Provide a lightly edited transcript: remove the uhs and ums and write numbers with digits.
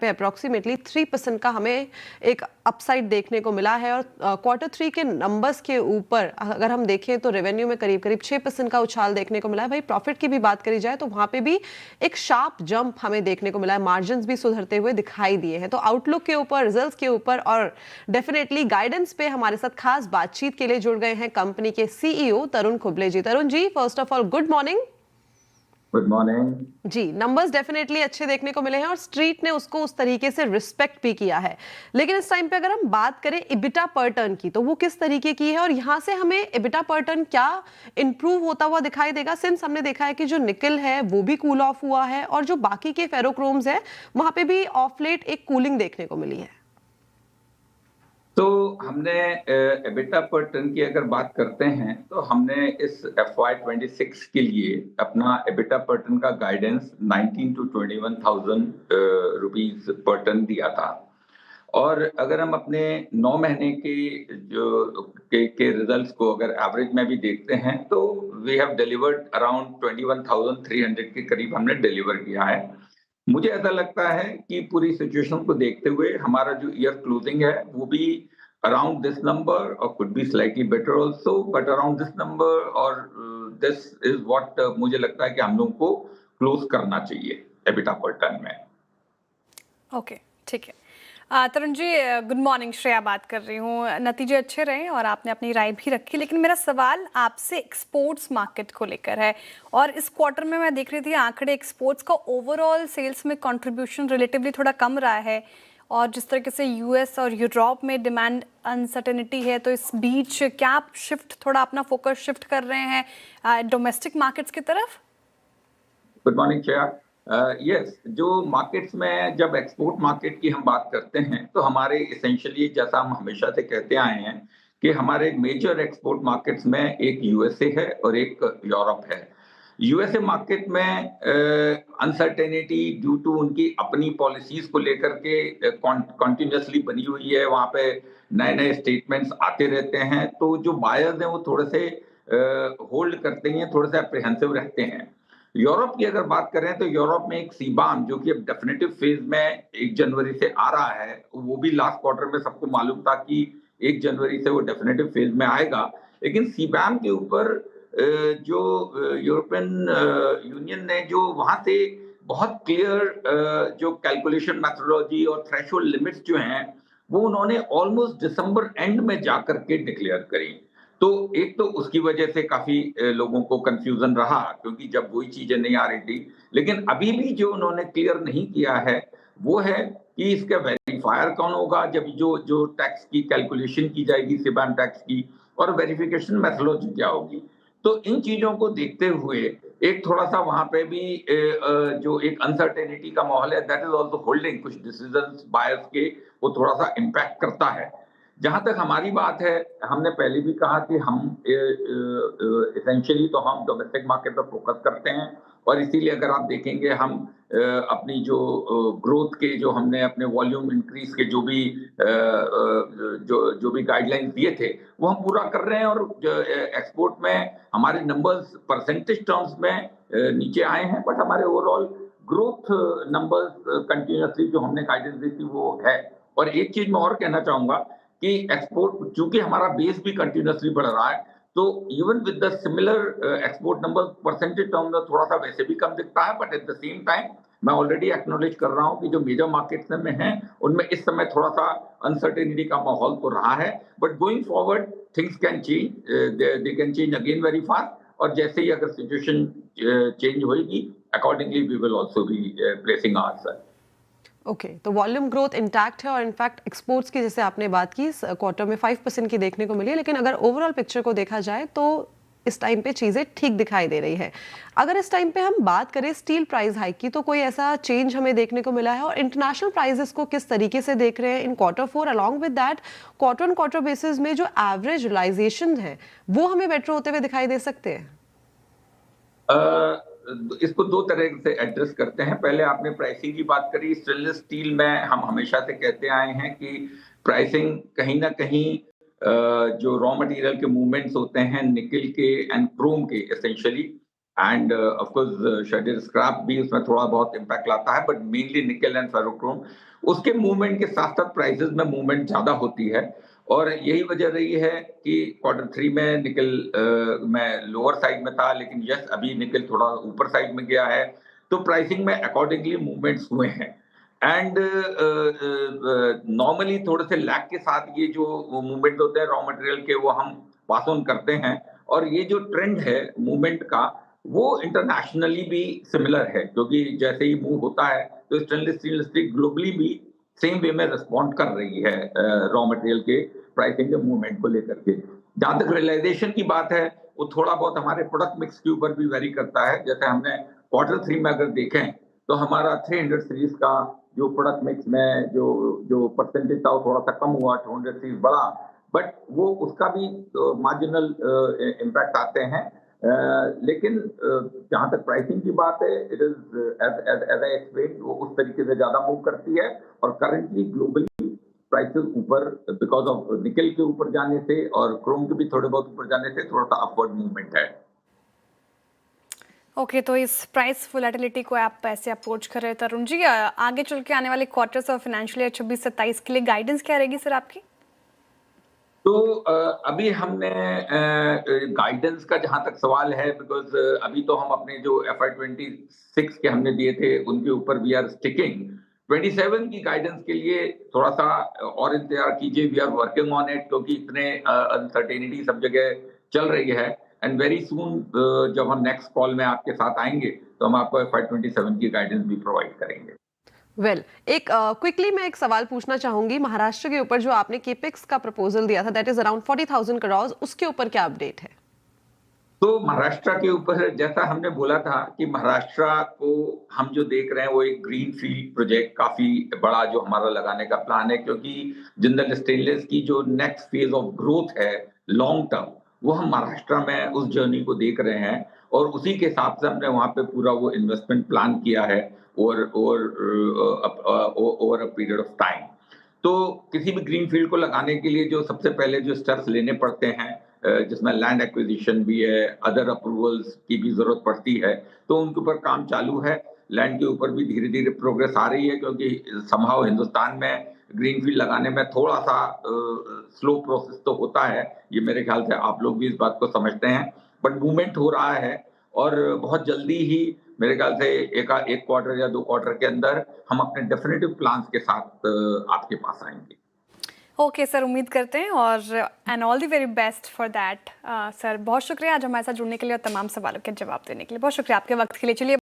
पे अप्रॉक्सीमेटली 3% का हमें एक अपसाइड देखने को मिला है। और क्वार्टर 3 के नंबर्स के ऊपर अगर हम देखें तो रेवेन्यू में करीब करीब 6% का उछाल देखने को मिला है। भाई प्रॉफिट की भी बात करी जाए तो वहां पे भी एक शार्प जंप हमें देखने को मिला है, मार्जिन्स भी सुधरते हुए दिखाई दिए हैं। तो आउटलुक के ऊपर, रिजल्ट्स के ऊपर और डेफिनेटली गाइडेंस पे हमारे साथ खास बातचीत के लिए जुड़ गए हैं कंपनी के CEO Tarun Khuble ji. Tarun ji, first of all good morning. Good morning. जी, नंबर्स डेफिनेटली अच्छे देखने को मिले हैं और स्ट्रीट ने उसको उस तरीके से रिस्पेक्ट भी किया है। लेकिन इस टाइम पे अगर हम बात करें इबिटा पर टर्न की, तो वो किस तरीके की है और यहाँ से हमें इबिटा पर टर्न क्या इंप्रूव होता हुआ दिखाई देगा? सिंस हमने देखा है कि जो निकल है वो भी कूल ऑफ हुआ है और जो बाकी के फेरोक्रोम्स है वहां पे भी ऑफ लेट एक कूलिंग देखने को मिली है। तो हमने एबिटा पर टन की अगर बात करते हैं तो हमने इस FY26 के लिए अपना एबिटा पर टन का गाइडेंस 19 to 21,000 रुपीस पर टन दिया था। और अगर हम अपने 9 महीने के रिजल्ट्स को अगर एवरेज में भी देखते हैं तो वी हैव डिलीवर्ड अराउंड 21,300 के करीब हमने डिलीवर किया है। मुझे ऐसा लगता है कि पूरी सिचुएशन को देखते हुए हमारा जो ईयर क्लोजिंग है वो भी अराउंड दिस नंबर और could be slightly better also, but around this number और दिस इज व्हाट मुझे लगता है कि हम लोग को क्लोज करना चाहिए एबिटा पर टन में। ओके, ठीक है। Tarun ji, good morning. श्रेया बात कर रही हूँ। नतीजे अच्छे रहे और आपने अपनी राय भी रखी, लेकिन मेरा सवाल आपसे एक्सपोर्ट्स मार्केट को लेकर है। और इस क्वार्टर में मैं देख रही थी आंकड़े, एक्सपोर्ट्स का ओवरऑल सेल्स में कंट्रीब्यूशन रिलेटिवली थोड़ा कम रहा है। और जिस तरीके से यूएस और यूरोप में डिमांड अनसर्टेनिटी है, तो इस बीच क्या आप थोड़ा अपना फोकस शिफ्ट कर रहे हैं डोमेस्टिक मार्केट्स की तरफ? Good morning Shreya. यस, जो मार्केट्स में जब एक्सपोर्ट मार्केट की हम बात करते हैं तो हमारे इसेंशियली जैसा हम हमेशा से कहते आए हैं कि हमारे मेजर एक्सपोर्ट मार्केट्स में एक यूएसए है और एक यूरोप है। यूएसए मार्केट में अनसर्टेनिटी ड्यू टू उनकी अपनी पॉलिसीज को लेकर के कॉन्टिन्यूसली बनी हुई है। वहाँ पे नए नए स्टेटमेंट्स आते रहते हैं, तो जो बायर्स हैं वो थोड़े से होल्ड करते हैं, थोड़े से अप्रिहेंसिव रहते हैं। यूरोप की अगर बात करें तो यूरोप में एक सीबाम जो कि अब डेफिनेटिव फेज में 1 जनवरी से आ रहा है, वो भी लास्ट क्वार्टर में सबको मालूम था कि 1 जनवरी से वो डेफिनेटिव फेज में आएगा। लेकिन सीबाम के ऊपर जो यूरोपियन यूनियन ने जो वहां से बहुत क्लियर जो कैलकुलेशन मेथोडोलॉजी और थ्रेशोल्ड लिमिट्स जो हैं वो उन्होंने ऑलमोस्ट दिसंबर एंड में जाकर के डिक्लेयर करी। तो एक तो उसकी वजह से काफी लोगों को कंफ्यूजन रहा क्योंकि जब वही चीजें नहीं आ रही थी। लेकिन अभी भी जो उन्होंने क्लियर नहीं किया है वो है कि इसका वेरीफायर कौन होगा, जब जो जो टैक्स की कैलकुलेशन की जाएगी सीबाम टैक्स की, और वेरिफिकेशन मेथोडोलॉजी क्या होगी। तो इन चीजों को देखते हुए एक थोड़ा-सा वहाँ पे भी जो एक अनसर्टेनिटी का माहौल है, दैट इज़ आल्सो होल्डिंग कुछ डिसीजंस बायर्स के, वो थोड़ा-सा इम्पैक्ट करता है। जहाँ तक हमारी बात है, हमने पहले भी कहा कि हम एसेंशियली तो हम डोमेस्टिक मार्केट पर फोकस करते हैं और इसीलिए अगर आप देखेंगे हम अपनी जो ग्रोथ के जो हमने अपने वॉल्यूम इंक्रीज के जो भी जो भी गाइडलाइंस दिए थे वो हम पूरा कर रहे हैं। और एक्सपोर्ट में हमारे नंबर्स परसेंटेज टर्म्स में नीचे आए हैं, बट हमारे ओवरऑल ग्रोथ नंबर्स कंटिन्यूअसली जो हमने गाइडेंस दी थी वो है। और एक चीज मैं और कहना चाहूंगा कि एक्सपोर्ट चूंकि हमारा बेस भी कंटिन्यूअसली बढ़ रहा है, तो even with the similar export number percentage term में थोड़ा सा वैसे भी कम दिखता है, but at the same time मैं ऑलरेडी एक्नॉलेज कर रहा हूँ कि जो मेजर मार्केट्स में हैं उनमें इस समय थोड़ा सा अनसर्टेनिटी का माहौल तो रहा है, but going forward things can change, they can change again very fast. और जैसे ही अगर सिचुएशन चेंज होगी accordingly we will also be placing ourselves. Okay, तो वॉल्यूम ग्रोथ इंटैक्ट है और इनफैक्ट एक्सपोर्ट्स की जैसे आपने बात की इस क्वार्टर में 5% की देखने को मिली है। लेकिन अगर ओवरऑल पिक्चर को देखा जाए तो इस टाइम पे चीजें ठीक दिखाई दे रही है। अगर इस टाइम पे हम बात करें स्टील प्राइस हाइक की, तो कोई ऐसा चेंज हमें देखने को मिला है और इंटरनेशनल प्राइसेस को किस तरीके से देख रहे हैं इन quarter 4? Along with that quarter on quarter basis में जो एवरेज रियलाइजेशन है वो हमें बेटर होते हुए दिखाई दे सकते हैं? इसको दो तरह से एड्रेस करते हैं। पहले आपने प्राइसिंग की बात करी। स्टेनलेस स्टील में हम हमेशा से कहते आए हैं कि प्राइसिंग कहीं ना कहीं जो रॉ मटेरियल के मूवमेंट्स होते हैं निकल के एंड क्रोम के essentially, end of course shaded scrap भी उसमें थोड़ा बहुत इम्पैक्ट लाता है, बट मेनली निकल एंड फेरोक्रोम उसके मूवमेंट के साथ साथ प्राइसेस में मूवमेंट ज्यादा होती है। और यही वजह रही है कि क्वार्टर 3 में निकल में लोअर साइड में था, लेकिन यस अभी निकल थोड़ा ऊपर साइड में गया है, तो प्राइसिंग में अकॉर्डिंगली मूवमेंट्स हुए हैं। एंड नॉर्मली थोड़े से लैग के साथ ये जो मूवमेंट होते हैं रॉ मटेरियल के वो हम पास ऑन करते हैं, और ये जो ट्रेंड है मूवमेंट का वो इंटरनेशनली भी सिमिलर है, क्योंकि जैसे ही मूव होता है तो स्टेनलेस स्टील ग्लोबली भी सेम वे में रिस्पॉन्ड कर रही है रॉ मटेरियल के प्राइसिंग के मूवमेंट को लेकर के। जहां तक रियलाइजेशन की बात है वो थोड़ा बहुत हमारे प्रोडक्ट मिक्स के ऊपर भी वेरी करता है। जैसे हमने क्वार्टर 3 में अगर देखें तो हमारा 300 सीरीज का जो प्रोडक्ट मिक्स में जो जो परसेंटेज था वो थोड़ा सा कम हुआ, 200 सीरीज बढ़ा, बट वो उसका भी मार्जिनल इम्पैक्ट आते हैं। लेकिन जहां तक प्राइसिंग की बात है, it is as I explain वो उस तरीके से ज्यादा मूव करती है, और करंटली ग्लोबली प्राइसेस ऊपर बिकॉज ऑफ निकल के ऊपर जाने से और क्रोम के भी थोड़े बहुत ऊपर जाने से थोड़ा सा अपवर्ड मूवमेंट है। ओके, तो इस प्राइस वोलेटिलिटी को आप ऐसे अप्रोच कर रहे हैं तरुण जी। आगे चल के आने वाले क्वार्टर्स और फाइनेंशियल ईयर 26-27 के लिए गाइडेंस क्या रहेगी सर आपकी? तो अभी हमने गाइडेंस का जहां तक सवाल है, बिकॉज अभी तो हम अपने जो FY26 के हमने दिए थे उनके ऊपर वी आर स्टिकिंग। 27 की गाइडेंस के लिए थोड़ा सा और इंतजार कीजिए, we are working on it, क्योंकि इतने अनसर्टेनिटी सब जगह चल रही है। एंड वेरी सून जब हम नेक्स्ट कॉल में आपके साथ आएंगे तो हम आपको FY27 की गाइडेंस भी प्रोवाइड करेंगे। एक क्विकली मैं एक सवाल पूछना चाहूंगी महाराष्ट्र के ऊपर, जो आपने केपेक्स का प्रपोजल दिया था दैट इज अराउंड 40,000 करोड़, उसके ऊपर क्या अपडेट है? तो महाराष्ट्र के ऊपर जैसा हमने बोला था कि महाराष्ट्र को हम जो देख रहे हैं वो एक ग्रीन फील्ड प्रोजेक्ट काफी बड़ा जो हमारा लगाने का प्लान है, क्योंकि जिंदल स्टेनलेस की जो नेक्स्ट फेज ऑफ ग्रोथ है लॉन्ग टर्म, वो हम महाराष्ट्र में उस जर्नी को देख रहे हैं, और उसी के हिसाब से हमने वहां पे पूरा वो इन्वेस्टमेंट प्लान किया है over a period of time. तो किसी भी ग्रीन फील्ड को लगाने के लिए जो सबसे पहले जो स्टेप्स लेने पड़ते हैं, जिसमें लैंड एक्विजिशन भी है, अदर अप्रूवल्स की भी जरूरत पड़ती है, तो उनके ऊपर काम चालू है। लैंड के ऊपर भी धीरे धीरे प्रोग्रेस आ रही है, क्योंकि समहाउ हिंदुस्तान में ग्रीन फील्ड लगाने में थोड़ा सा स्लो प्रोसेस तो होता है, ये मेरे ख्याल से आप लोग भी इस बात को समझते हैं, बट मूवमेंट हो रहा है, और बहुत जल्दी ही मेरे ख्याल से एक क्वार्टर या 2 क्वार्टर के अंदर हम अपने डेफिनेटिव प्लान्स के साथ आपके पास आएंगे। ओके सर, उम्मीद करते हैं, और and all the very best for that. Sir बहुत शुक्रिया आज हमारे साथ जुड़ने के लिए और तमाम सवालों के जवाब देने के लिए। बहुत शुक्रिया आपके वक्त के लिए। चलिए